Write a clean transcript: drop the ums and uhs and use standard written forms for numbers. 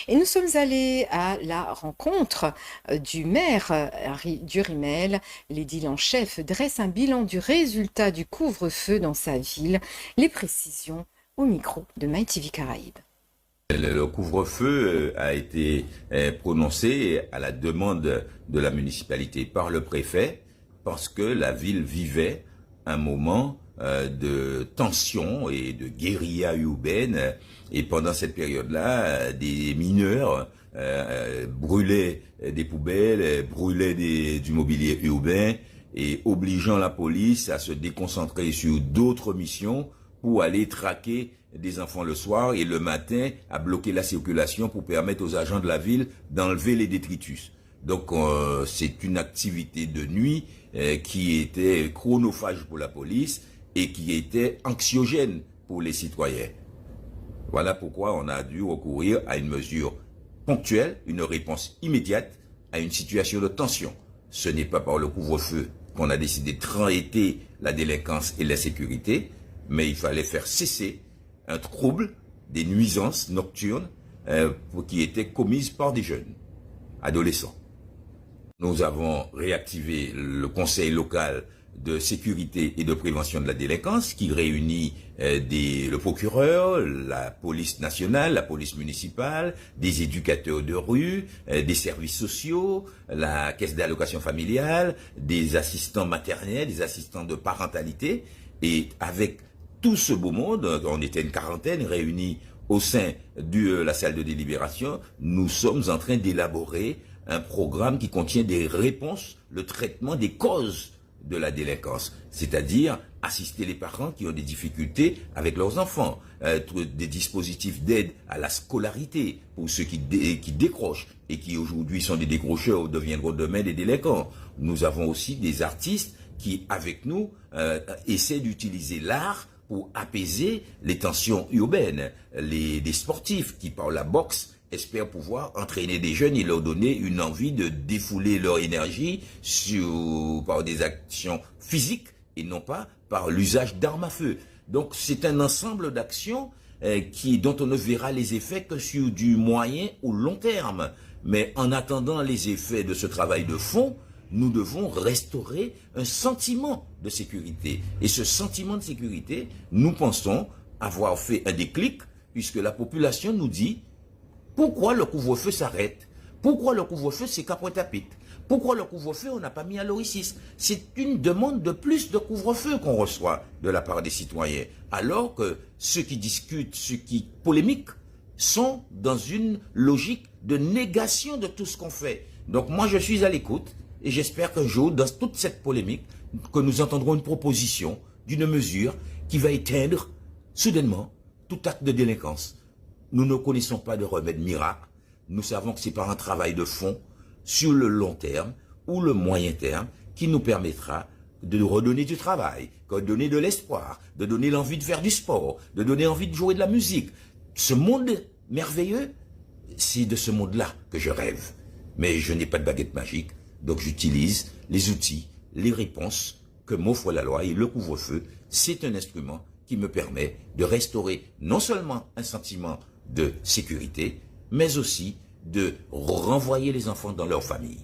Et nous sommes allés à la rencontre du maire du Rimel. L'édile en chef dresse un bilan du résultat du couvre-feu dans sa ville. Les précisions au micro de MyTV Caraïbes. Le couvre-feu a été prononcé à la demande de la municipalité par le préfet parce que la ville vivait un moment de tension et de guérilla urbaine. Et pendant cette période-là, des mineurs brûlaient des poubelles, brûlaient du mobilier urbain et obligeant la police à se déconcentrer sur d'autres missions pour aller traquer des enfants le soir et le matin à bloquer la circulation pour permettre aux agents de la ville d'enlever les détritus. Donc c'est une activité de nuit qui était chronophage pour la police et qui était anxiogène pour les citoyens. Voilà pourquoi on a dû recourir à une mesure ponctuelle, une réponse immédiate à une situation de tension. Ce n'est pas par le couvre-feu qu'on a décidé de traiter la délinquance et l'insécurité, mais il fallait faire cesser un trouble, des nuisances nocturnes qui étaient commises par des jeunes, adolescents. Nous avons réactivé le conseil local de sécurité et de prévention de la délinquance qui réunit le procureur, la police nationale, la police municipale, des éducateurs de rue, des services sociaux, la caisse d'allocation familiale, des assistants maternels, des assistants de parentalité. Et avec tout ce beau monde, on était une quarantaine réunis au sein de la salle de délibération, nous sommes en train d'élaborer un programme qui contient des réponses, le traitement des causes de la délinquance, c'est-à-dire assister les parents qui ont des difficultés avec leurs enfants, des dispositifs d'aide à la scolarité pour ceux qui décrochent et qui aujourd'hui sont des décrocheurs ou deviendront demain des délinquants. Nous avons aussi des artistes qui, avec nous, essaient d'utiliser l'art pour apaiser les tensions urbaines, des sportifs qui, par la boxe, espèrent pouvoir entraîner des jeunes et leur donner une envie de défouler leur énergie par des actions physiques et non pas par l'usage d'armes à feu. Donc c'est un ensemble d'actions dont on ne verra les effets que sur du moyen ou long terme. Mais en attendant les effets de ce travail de fond, nous devons restaurer un sentiment de sécurité. Et ce sentiment de sécurité, nous pensons avoir fait un déclic, puisque la population nous dit pourquoi le couvre-feu s'arrête? Pourquoi le couvre-feu c'est qu'à Pointe-à-Pitre? Pourquoi le couvre-feu on n'a pas mis à l'Oricis? C'est une demande de plus de couvre-feu qu'on reçoit de la part des citoyens. Alors que ceux qui discutent, ceux qui polémiquent, sont dans une logique de négation de tout ce qu'on fait. Donc moi je suis à l'écoute et j'espère qu'un jour, dans toute cette polémique, que nous entendrons une proposition d'une mesure qui va éteindre soudainement tout acte de délinquance. Nous ne connaissons pas de remède miracle. Nous savons que c'est par un travail de fond, sur le long terme ou le moyen terme, qui nous permettra de redonner du travail, de donner de l'espoir, de donner l'envie de faire du sport, de donner envie de jouer de la musique. Ce monde merveilleux, c'est de ce monde-là que je rêve. Mais je n'ai pas de baguette magique, donc j'utilise les outils, les réponses que m'offre la loi et le couvre-feu. C'est un instrument qui me permet de restaurer non seulement un sentiment de sécurité, mais aussi de renvoyer les enfants dans leur famille.